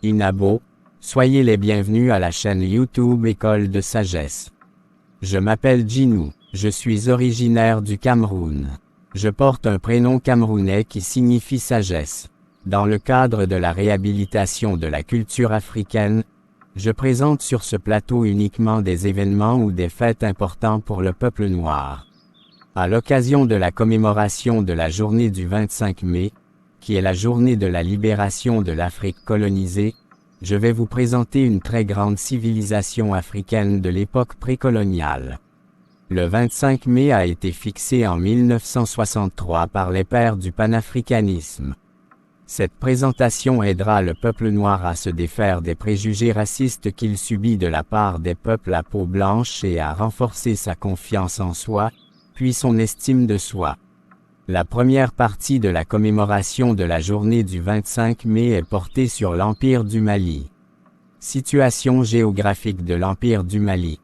Inabo, soyez les bienvenus à la chaîne YouTube École de Sagesse. Je m'appelle Djinou, je suis originaire du Cameroun. Je porte un prénom camerounais qui signifie sagesse. Dans le cadre de la réhabilitation de la culture africaine, je présente sur ce plateau uniquement des événements ou des fêtes importants pour le peuple noir. À l'occasion de la commémoration de la journée du 25 mai, qui est la journée de la libération de l'Afrique colonisée, je vais vous présenter une très grande civilisation africaine de l'époque précoloniale. Le 25 mai a été fixé en 1963 par les pères du panafricanisme. Cette présentation aidera le peuple noir à se défaire des préjugés racistes qu'il subit de la part des peuples à peau blanche et à renforcer sa confiance en soi, puis son estime de soi. La première partie de la commémoration de la journée du 25 mai est portée sur l'Empire du Mali. Situation géographique de l'Empire du Mali.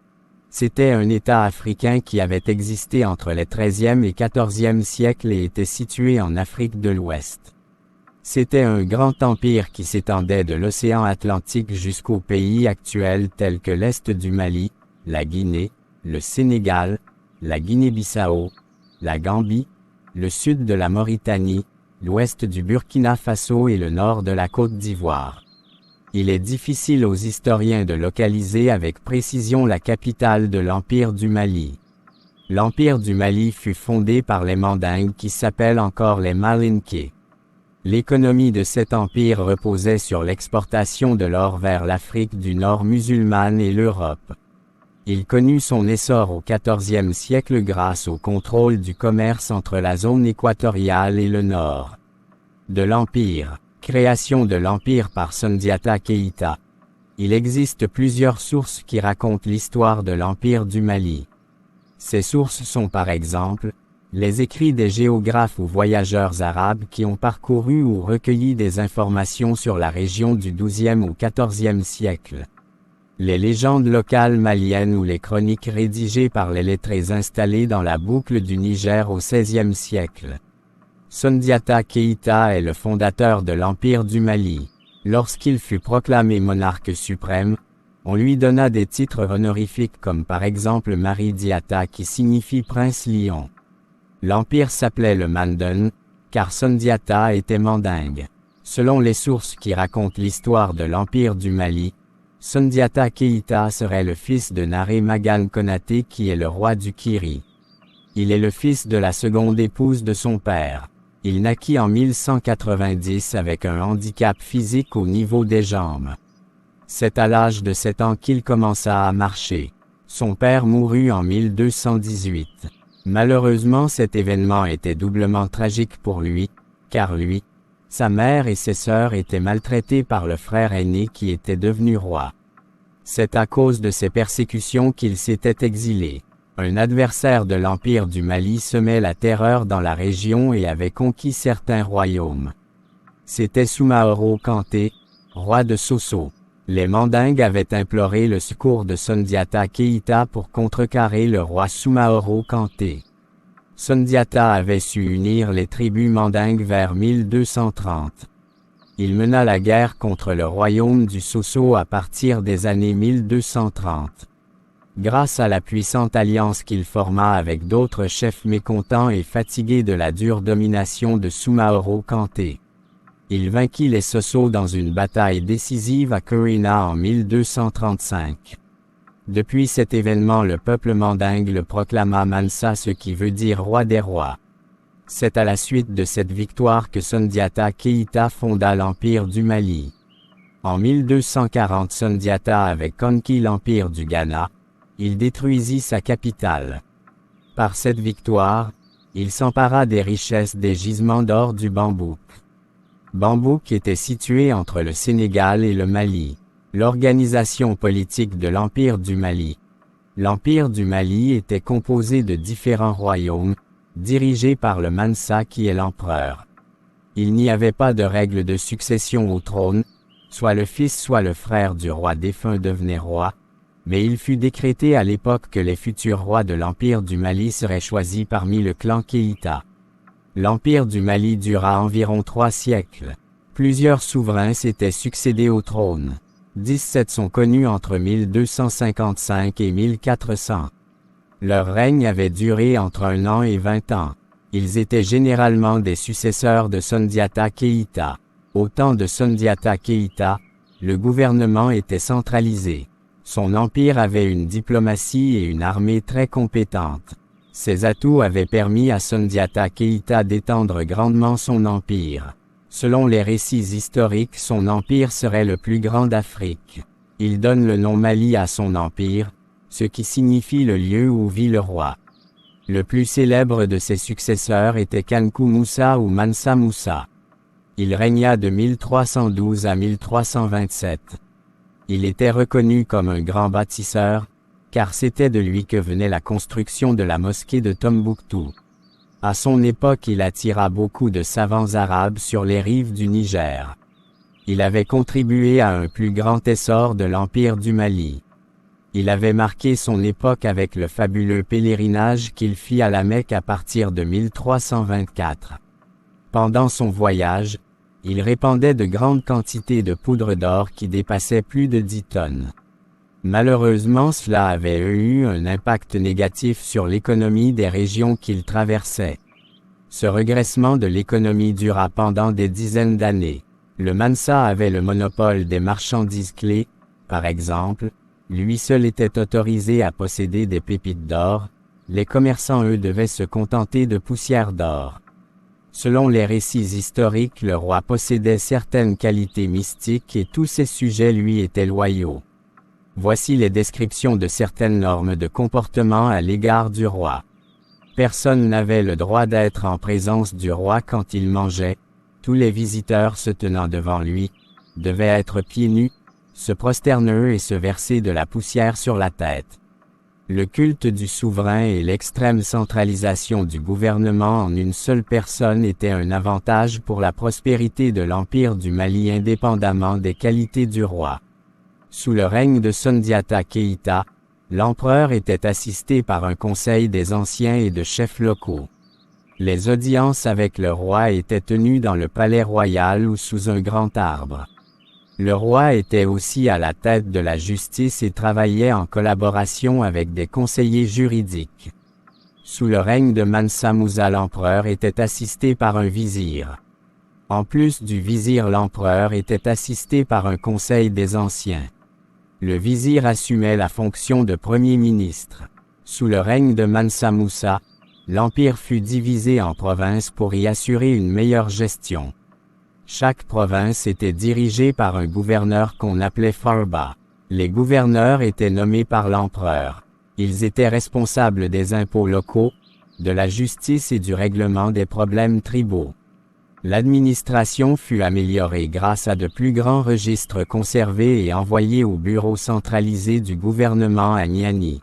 C'était un État africain qui avait existé entre les XIIIe et XIVe siècles et était situé en Afrique de l'Ouest. C'était un grand empire qui s'étendait de l'océan Atlantique jusqu'aux pays actuels tels que l'Est du Mali, la Guinée, le Sénégal, la Guinée-Bissau, la Gambie, le sud de la Mauritanie, l'ouest du Burkina Faso et le nord de la Côte d'Ivoire. Il est difficile aux historiens de localiser avec précision la capitale de l'Empire du Mali. L'Empire du Mali fut fondé par les Mandingues qui s'appellent encore les Malinké. L'économie de cet empire reposait sur l'exportation de l'or vers l'Afrique du Nord musulmane et l'Europe. Il connut son essor au XIVe siècle grâce au contrôle du commerce entre la zone équatoriale et le nord de l'Empire. Création de l'Empire par Sundiata Keïta. Il existe plusieurs sources qui racontent l'histoire de l'Empire du Mali. Ces sources sont par exemple, les écrits des géographes ou voyageurs arabes qui ont parcouru ou recueilli des informations sur la région du XIIe ou XIVe siècle. Les légendes locales maliennes ou les chroniques rédigées par les lettrés installés dans la boucle du Niger au XVIe siècle. Sundiata Keïta est le fondateur de l'Empire du Mali. Lorsqu'il fut proclamé monarque suprême, on lui donna des titres honorifiques comme par exemple Mari Diata qui signifie prince lion. L'empire s'appelait le Mandan, car Sundiata était mandingue. Selon les sources qui racontent l'histoire de l'Empire du Mali, Sundiata Keïta serait le fils de Naré Magane Konaté qui est le roi du Kiri. Il est le fils de la seconde épouse de son père. Il naquit en 1190 avec un handicap physique au niveau des jambes. C'est à l'âge de 7 ans qu'il commença à marcher. Son père mourut en 1218. Malheureusement cet événement était doublement tragique pour lui, car lui, sa mère et ses sœurs étaient maltraités par le frère aîné qui était devenu roi. C'est à cause de ces persécutions qu'il s'était exilé. Un adversaire de l'Empire du Mali semait la terreur dans la région et avait conquis certains royaumes. C'était Soumaoro Kanté, roi de Sosso. Les Mandingues avaient imploré le secours de Sundiata Keïta pour contrecarrer le roi Soumaoro Kanté. Sundiata avait su unir les tribus mandingues vers 1230. Il mena la guerre contre le royaume du Sosso à partir des années 1230. Grâce à la puissante alliance qu'il forma avec d'autres chefs mécontents et fatigués de la dure domination de Soumaoro Kanté. Il vainquit les Sosso dans une bataille décisive à Kurina en 1235. Depuis cet événement le peuple mandingue le proclama Mansa, ce qui veut dire roi des rois. C'est à la suite de cette victoire que Sundiata Keïta fonda l'Empire du Mali. En 1240 Sundiata avait conquis l'Empire du Ghana. Il détruisit sa capitale. Par cette victoire, il s'empara des richesses des gisements d'or du Bambouk. Bambouk était situé entre le Sénégal et le Mali. L'organisation politique de l'Empire du Mali. L'Empire du Mali était composé de différents royaumes, dirigés par le Mansa qui est l'empereur. Il n'y avait pas de règle de succession au trône, soit le fils soit le frère du roi défunt devenait roi, mais il fut décrété à l'époque que les futurs rois de l'Empire du Mali seraient choisis parmi le clan Keïta. L'Empire du Mali dura environ 3 siècles. Plusieurs souverains s'étaient succédés au trône. 17 sont connus entre 1255 et 1400. Leur règne avait duré entre 1 an et 20 ans. Ils étaient généralement des successeurs de Sundiata Keïta. Au temps de Sundiata Keïta, le gouvernement était centralisé. Son empire avait une diplomatie et une armée très compétentes. Ces atouts avaient permis à Sundiata Keïta d'étendre grandement son empire. Selon les récits historiques, son empire serait le plus grand d'Afrique. Il donne le nom Mali à son empire, ce qui signifie le lieu où vit le roi. Le plus célèbre de ses successeurs était Kankou Moussa ou Mansa Moussa. Il régna de 1312 à 1327. Il était reconnu comme un grand bâtisseur, car c'était de lui que venait la construction de la mosquée de Tombouctou. À son époque, il attira beaucoup de savants arabes sur les rives du Niger. Il avait contribué à un plus grand essor de l'empire du Mali. Il avait marqué son époque avec le fabuleux pèlerinage qu'il fit à la Mecque à partir de 1324. Pendant son voyage, il répandait de grandes quantités de poudre d'or qui dépassaient plus de 10 tonnes. Malheureusement, cela avait eu un impact négatif sur l'économie des régions qu'il traversait. Ce regressement de l'économie dura pendant des dizaines d'années. Le Mansa avait le monopole des marchandises clés, par exemple, lui seul était autorisé à posséder des pépites d'or, les commerçants eux devaient se contenter de poussière d'or. Selon les récits historiques, le roi possédait certaines qualités mystiques et tous ses sujets lui étaient loyaux. Voici les descriptions de certaines normes de comportement à l'égard du roi. Personne n'avait le droit d'être en présence du roi quand il mangeait. Tous les visiteurs se tenant devant lui devaient être pieds nus, se prosterner et se verser de la poussière sur la tête. Le culte du souverain et l'extrême centralisation du gouvernement en une seule personne étaient un avantage pour la prospérité de l'empire du Mali indépendamment des qualités du roi. Sous le règne de Sundiata Keïta, l'empereur était assisté par un conseil des anciens et de chefs locaux. Les audiences avec le roi étaient tenues dans le palais royal ou sous un grand arbre. Le roi était aussi à la tête de la justice et travaillait en collaboration avec des conseillers juridiques. Sous le règne de Mansa Moussa, l'empereur était assisté par un vizir. En plus du vizir, l'empereur était assisté par un conseil des anciens. Le vizir assumait la fonction de premier ministre. Sous le règne de Mansa Moussa, l'empire fut divisé en provinces pour y assurer une meilleure gestion. Chaque province était dirigée par un gouverneur qu'on appelait Farba. Les gouverneurs étaient nommés par l'empereur. Ils étaient responsables des impôts locaux, de la justice et du règlement des problèmes tribaux. L'administration fut améliorée grâce à de plus grands registres conservés et envoyés au bureau centralisé du gouvernement à Niani.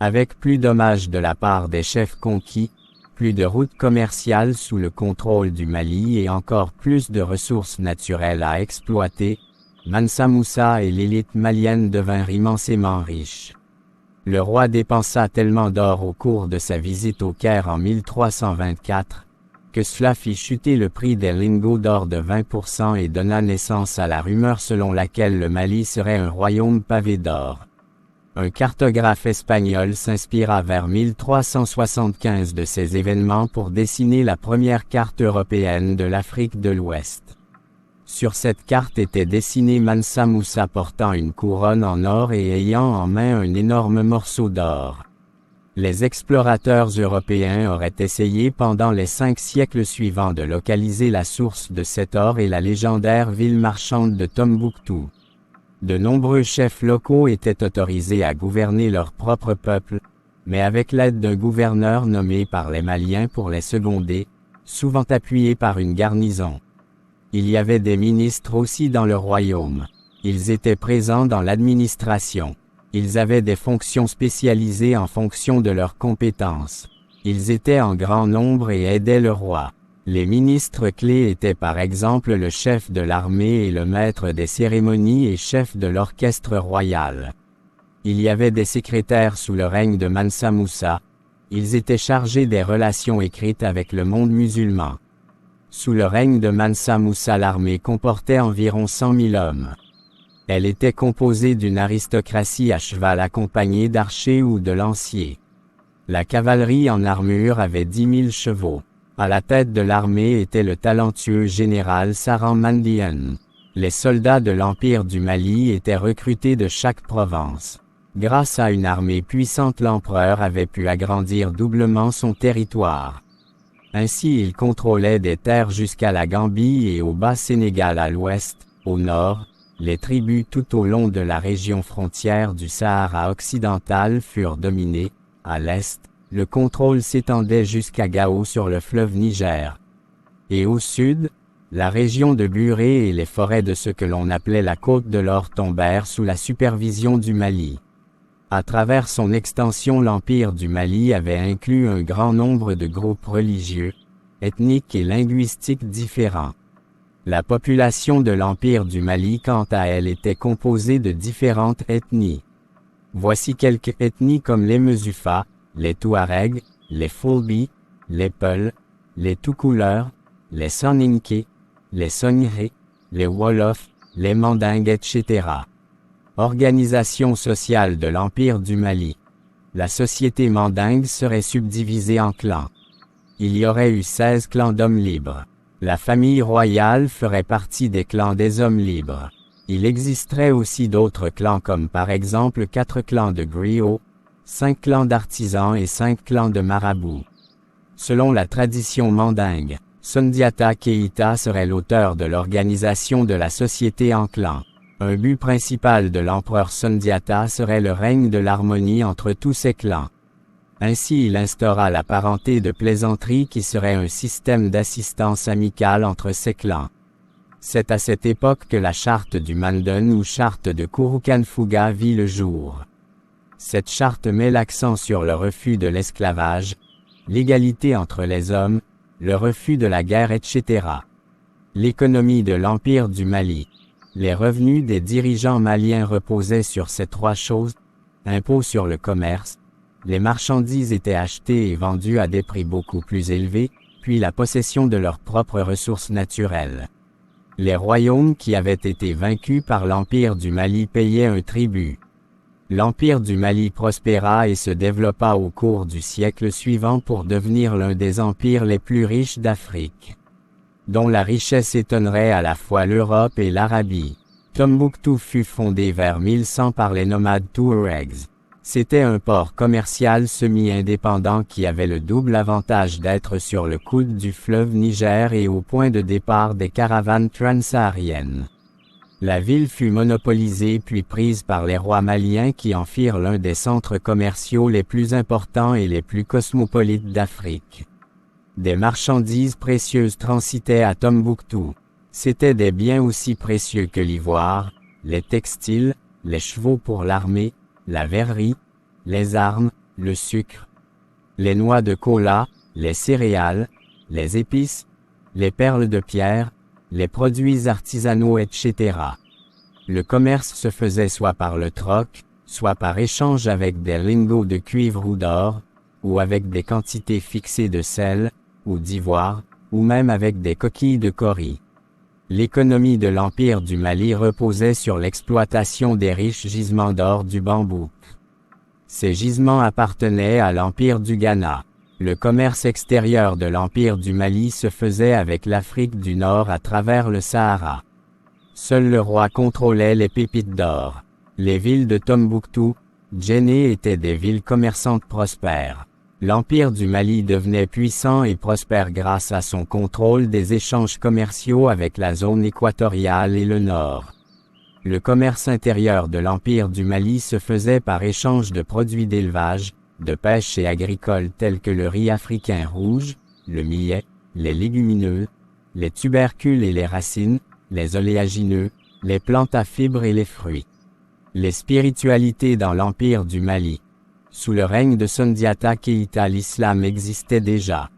Avec plus d'hommages de la part des chefs conquis, plus de routes commerciales sous le contrôle du Mali et encore plus de ressources naturelles à exploiter, Mansa Moussa et l'élite malienne devinrent immensément riches. Le roi dépensa tellement d'or au cours de sa visite au Caire en 1324, que cela fit chuter le prix des lingots d'or de 20% et donna naissance à la rumeur selon laquelle le Mali serait un royaume pavé d'or. Un cartographe espagnol s'inspira vers 1375 de ces événements pour dessiner la première carte européenne de l'Afrique de l'Ouest. Sur cette carte était dessiné Mansa Moussa portant une couronne en or et ayant en main un énorme morceau d'or. Les explorateurs européens auraient essayé pendant les 5 siècles suivants de localiser la source de cet or et la légendaire ville marchande de Tombouctou. De nombreux chefs locaux étaient autorisés à gouverner leur propre peuple, mais avec l'aide d'un gouverneur nommé par les Maliens pour les seconder, souvent appuyé par une garnison. Il y avait des ministres aussi dans le royaume. Ils étaient présents dans l'administration. Ils avaient des fonctions spécialisées en fonction de leurs compétences. Ils étaient en grand nombre et aidaient le roi. Les ministres clés étaient par exemple le chef de l'armée et le maître des cérémonies et chef de l'orchestre royal. Il y avait des secrétaires sous le règne de Mansa Moussa. Ils étaient chargés des relations écrites avec le monde musulman. Sous le règne de Mansa Moussa, l'armée comportait environ 100 000 hommes. Elle était composée d'une aristocratie à cheval accompagnée d'archers ou de lanciers. La cavalerie en armure avait 10 000 chevaux. À la tête de l'armée était le talentueux général Saran Mandian. Les soldats de l'Empire du Mali étaient recrutés de chaque province. Grâce à une armée puissante, l'empereur avait pu agrandir doublement son territoire. Ainsi, il contrôlait des terres jusqu'à la Gambie et au Bas-Sénégal à l'ouest, au nord. Les tribus tout au long de la région frontière du Sahara occidental furent dominées. À l'est, le contrôle s'étendait jusqu'à Gao sur le fleuve Niger. Et au sud, la région de Buré et les forêts de ce que l'on appelait la Côte de l'Or tombèrent sous la supervision du Mali. À travers son extension, l'Empire du Mali avait inclus un grand nombre de groupes religieux, ethniques et linguistiques différents. La population de l'Empire du Mali, quant à elle, était composée de différentes ethnies. Voici quelques ethnies comme les Mesufas, les Touaregs, les Fulbi, les Peuls, les Toucouleurs, les Soninké, les Songhré, les Wolofs, les Mandingues, etc. Organisation sociale de l'Empire du Mali. La société mandingue serait subdivisée en clans. Il y aurait eu 16 clans d'hommes libres. La famille royale ferait partie des clans des hommes libres. Il existerait aussi d'autres clans comme par exemple 4 clans de griots, 5 clans d'artisans et 5 clans de marabouts. Selon la tradition mandingue, Sundiata Keïta serait l'auteur de l'organisation de la société en clans. Un but principal de l'empereur Sundiata serait le règne de l'harmonie entre tous ces clans. Ainsi, il instaura la parenté de plaisanterie qui serait un système d'assistance amicale entre ces clans. C'est à cette époque que la charte du Mandan ou charte de Kurukan-Fuga vit le jour. Cette charte met l'accent sur le refus de l'esclavage, l'égalité entre les hommes, le refus de la guerre, etc. L'économie de l'Empire du Mali. Les revenus des dirigeants maliens reposaient sur ces 3 choses: impôts sur le commerce, les marchandises étaient achetées et vendues à des prix beaucoup plus élevés, puis la possession de leurs propres ressources naturelles. Les royaumes qui avaient été vaincus par l'Empire du Mali payaient un tribut. L'Empire du Mali prospéra et se développa au cours du siècle suivant pour devenir l'un des empires les plus riches d'Afrique, dont la richesse étonnerait à la fois l'Europe et l'Arabie. Tombouctou fut fondé vers 1100 par les nomades Touaregs. C'était un port commercial semi-indépendant qui avait le double avantage d'être sur le coude du fleuve Niger et au point de départ des caravanes transsahariennes. La ville fut monopolisée puis prise par les rois maliens qui en firent l'un des centres commerciaux les plus importants et les plus cosmopolites d'Afrique. Des marchandises précieuses transitaient à Tombouctou. C'étaient des biens aussi précieux que l'ivoire, les textiles, les chevaux pour l'armée, la verrerie, les armes, le sucre, les noix de kola, les céréales, les épices, les perles de pierre, les produits artisanaux, etc. Le commerce se faisait soit par le troc, soit par échange avec des lingots de cuivre ou d'or, ou avec des quantités fixées de sel, ou d'ivoire, ou même avec des coquilles de cori. L'économie de l'Empire du Mali reposait sur l'exploitation des riches gisements d'or du Bambouk. Ces gisements appartenaient à l'Empire du Ghana. Le commerce extérieur de l'Empire du Mali se faisait avec l'Afrique du Nord à travers le Sahara. Seul le roi contrôlait les pépites d'or. Les villes de Tombouctou, Djenné étaient des villes commerçantes prospères. L'Empire du Mali devenait puissant et prospère grâce à son contrôle des échanges commerciaux avec la zone équatoriale et le Nord. Le commerce intérieur de l'Empire du Mali se faisait par échange de produits d'élevage, de pêche et agricoles tels que le riz africain rouge, le millet, les légumineux, les tubercules et les racines, les oléagineux, les plantes à fibres et les fruits. Les spiritualités dans l'Empire du Mali. Sous le règne de Sundiata Keïta, l'islam existait déjà.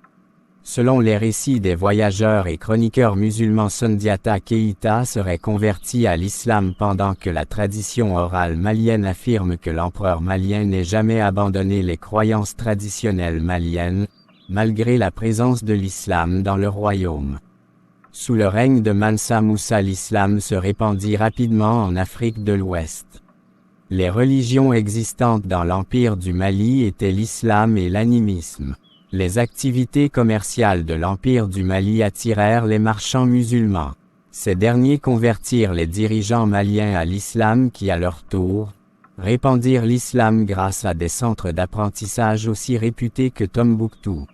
Selon les récits des voyageurs et chroniqueurs musulmans, Sundiata Keïta serait converti à l'islam pendant que la tradition orale malienne affirme que l'empereur malien n'ait jamais abandonné les croyances traditionnelles maliennes, malgré la présence de l'islam dans le royaume. Sous le règne de Mansa Moussa, l'islam se répandit rapidement en Afrique de l'Ouest. Les religions existantes dans l'Empire du Mali étaient l'islam et l'animisme. Les activités commerciales de l'Empire du Mali attirèrent les marchands musulmans. Ces derniers convertirent les dirigeants maliens à l'islam qui, à leur tour, répandirent l'islam grâce à des centres d'apprentissage aussi réputés que Tombouctou.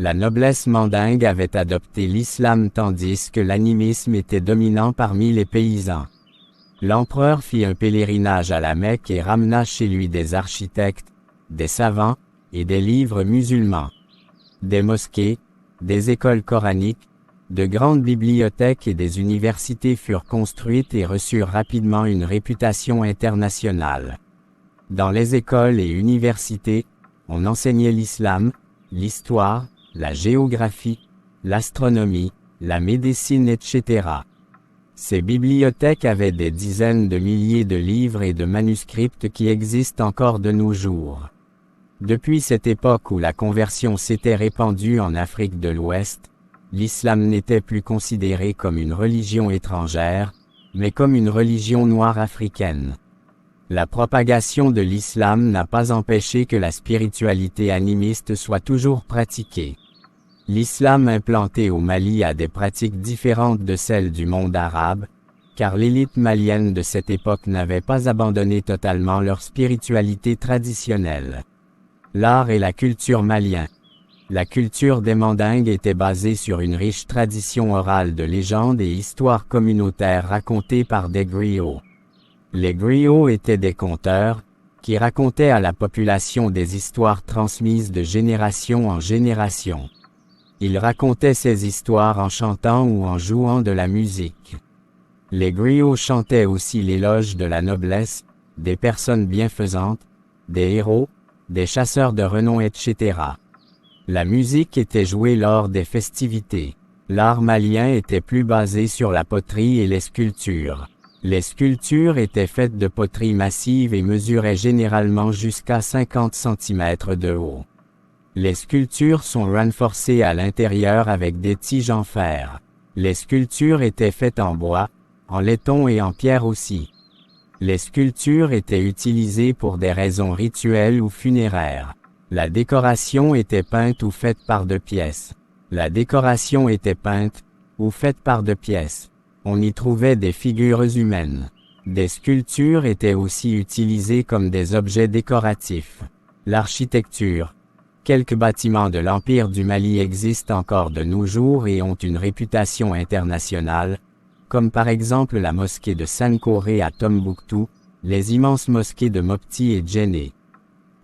La noblesse mandingue avait adopté l'islam tandis que l'animisme était dominant parmi les paysans. L'empereur fit un pèlerinage à la Mecque et ramena chez lui des architectes, des savants, et des livres musulmans. Des mosquées, des écoles coraniques, de grandes bibliothèques et des universités furent construites et reçurent rapidement une réputation internationale. Dans les écoles et universités, on enseignait l'islam, l'histoire, la géographie, l'astronomie, la médecine, etc. Ces bibliothèques avaient des dizaines de milliers de livres et de manuscrits qui existent encore de nos jours. Depuis cette époque où la conversion s'était répandue en Afrique de l'Ouest, l'islam n'était plus considéré comme une religion étrangère, mais comme une religion noire africaine. La propagation de l'islam n'a pas empêché que la spiritualité animiste soit toujours pratiquée. L'islam implanté au Mali a des pratiques différentes de celles du monde arabe, car l'élite malienne de cette époque n'avait pas abandonné totalement leur spiritualité traditionnelle. L'art et la culture malien. La culture des Mandingues était basée sur une riche tradition orale de légendes et histoires communautaires racontées par des griots. Les griots étaient des conteurs, qui racontaient à la population des histoires transmises de génération en génération. Ils racontaient ces histoires en chantant ou en jouant de la musique. Les griots chantaient aussi l'éloge de la noblesse, des personnes bienfaisantes, des héros, des chasseurs de renom, etc. La musique était jouée lors des festivités. L'art malien était plus basé sur la poterie et les sculptures. Les sculptures étaient faites de poterie massive et mesuraient généralement jusqu'à 50 cm de haut. Les sculptures sont renforcées à l'intérieur avec des tiges en fer. Les sculptures étaient faites en bois, en laiton et en pierre aussi. Les sculptures étaient utilisées pour des raisons rituelles ou funéraires. La décoration était peinte ou faite par deux pièces. La décoration était peinte, ou faite par deux pièces. On y trouvait des figures humaines. Des sculptures étaient aussi utilisées comme des objets décoratifs. L'architecture. Quelques bâtiments de l'Empire du Mali existent encore de nos jours et ont une réputation internationale, comme par exemple la mosquée de Sankoré à Tombouctou, les immenses mosquées de Mopti et Djenné.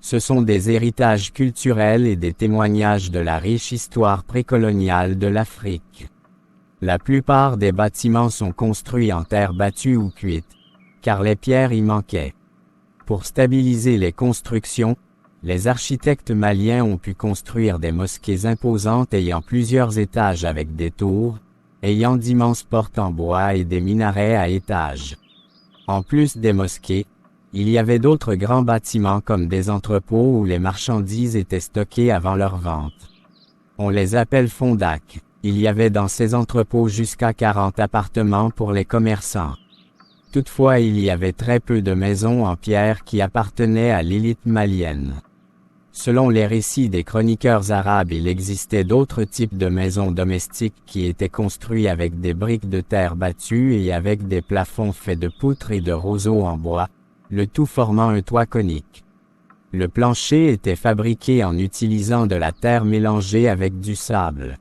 Ce sont des héritages culturels et des témoignages de la riche histoire précoloniale de l'Afrique. La plupart des bâtiments sont construits en terre battue ou cuite, car les pierres y manquaient. Pour stabiliser les constructions, les architectes maliens ont pu construire des mosquées imposantes ayant plusieurs étages avec des tours, ayant d'immenses portes en bois et des minarets à étages. En plus des mosquées, il y avait d'autres grands bâtiments comme des entrepôts où les marchandises étaient stockées avant leur vente. On les appelle fondacs. Il y avait dans ces entrepôts jusqu'à 40 appartements pour les commerçants. Toutefois, il y avait très peu de maisons en pierre qui appartenaient à l'élite malienne. Selon les récits des chroniqueurs arabes, il existait d'autres types de maisons domestiques qui étaient construites avec des briques de terre battues et avec des plafonds faits de poutres et de roseaux en bois, le tout formant un toit conique. Le plancher était fabriqué en utilisant de la terre mélangée avec du sable.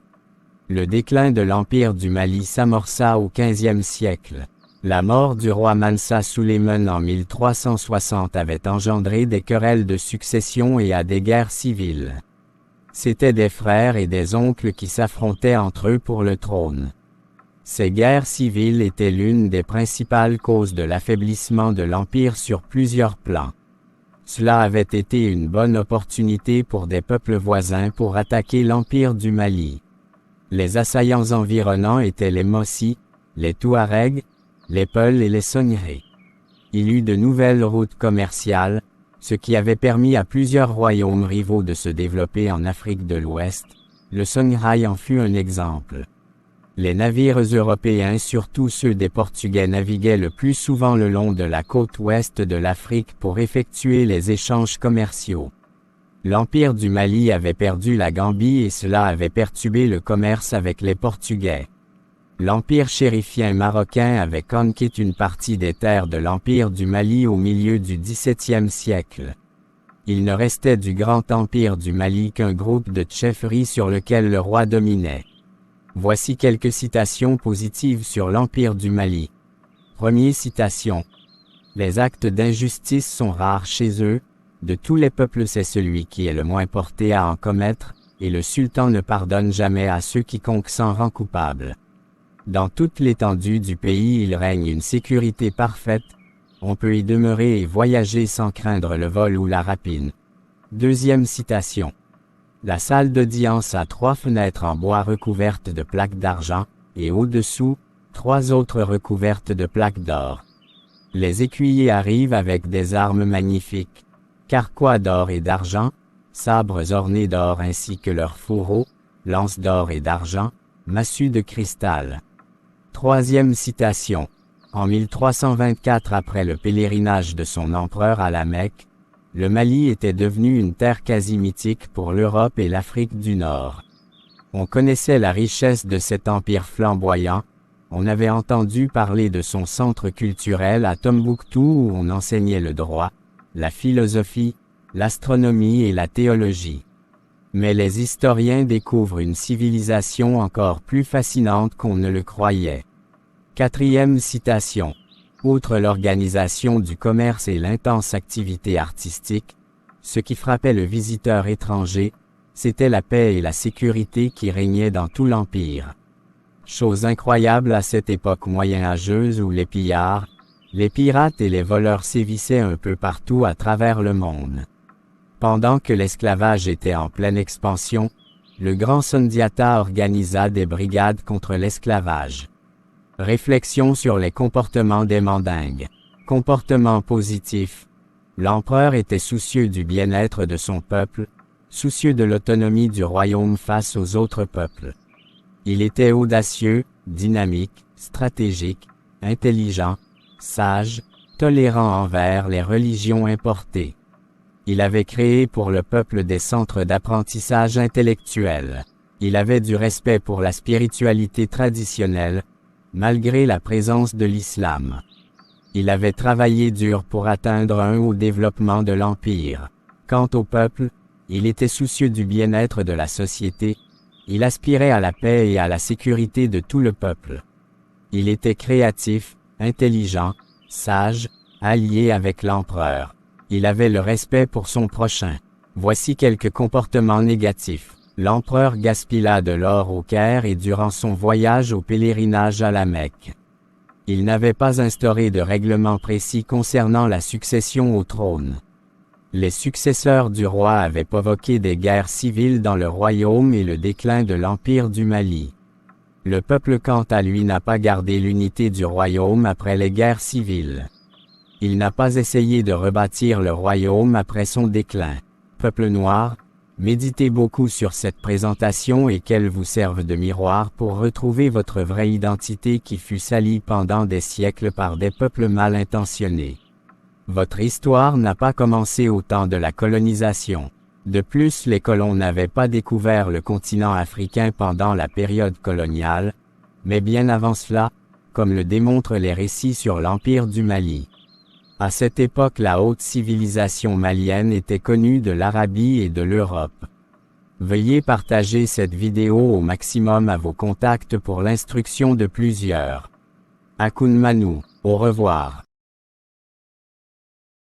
Le déclin de l'Empire du Mali s'amorça au XVe siècle. La mort du roi Mansa Souleymane en 1360 avait engendré des querelles de succession et à des guerres civiles. C'étaient des frères et des oncles qui s'affrontaient entre eux pour le trône. Ces guerres civiles étaient l'une des principales causes de l'affaiblissement de l'Empire sur plusieurs plans. Cela avait été une bonne opportunité pour des peuples voisins pour attaquer l'Empire du Mali. Les assaillants environnants étaient les Mossi, les Touaregs, les Peuls et les Songhré. Il eut de nouvelles routes commerciales, ce qui avait permis à plusieurs royaumes rivaux de se développer en Afrique de l'Ouest. Le Songhai en fut un exemple. Les navires européens, surtout ceux des Portugais, naviguaient le plus souvent le long de la côte ouest de l'Afrique pour effectuer les échanges commerciaux. L'Empire du Mali avait perdu la Gambie et cela avait perturbé le commerce avec les Portugais. L'Empire chérifien marocain avait conquis une partie des terres de l'Empire du Mali au milieu du XVIIe siècle. Il ne restait du Grand Empire du Mali qu'un groupe de chefferies sur lequel le roi dominait. Voici quelques citations positives sur l'Empire du Mali. Première citation. Les actes d'injustice sont rares chez eux, de tous les peuples c'est celui qui est le moins porté à en commettre, et le sultan ne pardonne jamais à ceux quiconque s'en rend coupable. Dans toute l'étendue du pays il règne une sécurité parfaite, on peut y demeurer et voyager sans craindre le vol ou la rapine. Deuxième citation. La salle d'audience a 3 fenêtres en bois recouvertes de plaques d'argent, et au-dessous, 3 autres recouvertes de plaques d'or. Les écuyers arrivent avec des armes magnifiques, carquois d'or et d'argent, sabres ornés d'or ainsi que leurs fourreaux, lances d'or et d'argent, massues de cristal. Troisième citation. En 1324 après le pèlerinage de son empereur à la Mecque, le Mali était devenu une terre quasi mythique pour l'Europe et l'Afrique du Nord. On connaissait la richesse de cet empire flamboyant, on avait entendu parler de son centre culturel à Tombouctou où on enseignait le droit, la philosophie, l'astronomie et la théologie. Mais les historiens découvrent une civilisation encore plus fascinante qu'on ne le croyait. Quatrième citation. Outre l'organisation du commerce et l'intense activité artistique, ce qui frappait le visiteur étranger, c'était la paix et la sécurité qui régnaient dans tout l'Empire. Chose incroyable à cette époque moyenâgeuse où les pillards, les pirates et les voleurs sévissaient un peu partout à travers le monde. Pendant que l'esclavage était en pleine expansion, le grand Sundiata organisa des brigades contre l'esclavage. Réflexion sur les comportements des mandingues. Comportement positif. L'empereur était soucieux du bien-être de son peuple, soucieux de l'autonomie du royaume face aux autres peuples. Il était audacieux, dynamique, stratégique, intelligent, sage, tolérant envers les religions importées. Il avait créé pour le peuple des centres d'apprentissage intellectuel. Il avait du respect pour la spiritualité traditionnelle, malgré la présence de l'islam. Il avait travaillé dur pour atteindre un haut développement de l'Empire. Quant au peuple, il était soucieux du bien-être de la société, il aspirait à la paix et à la sécurité de tout le peuple. Il était créatif, intelligent, sage, allié avec l'empereur. Il avait le respect pour son prochain. Voici quelques comportements négatifs. L'empereur gaspilla de l'or au Caire et durant son voyage au pèlerinage à la Mecque. Il n'avait pas instauré de règlement précis concernant la succession au trône. Les successeurs du roi avaient provoqué des guerres civiles dans le royaume et le déclin de l'Empire du Mali. Le peuple quant à lui n'a pas gardé l'unité du royaume après les guerres civiles. Il n'a pas essayé de rebâtir le royaume après son déclin. Peuple noir, méditez beaucoup sur cette présentation et qu'elle vous serve de miroir pour retrouver votre vraie identité qui fut salie pendant des siècles par des peuples mal intentionnés. Votre histoire n'a pas commencé au temps de la colonisation. De plus, les colons n'avaient pas découvert le continent africain pendant la période coloniale, mais bien avant cela, comme le démontrent les récits sur l'Empire du Mali. À cette époque, la haute civilisation malienne était connue de l'Arabie et de l'Europe. Veuillez partager cette vidéo au maximum à vos contacts pour l'instruction de plusieurs. Akun Manu, au revoir.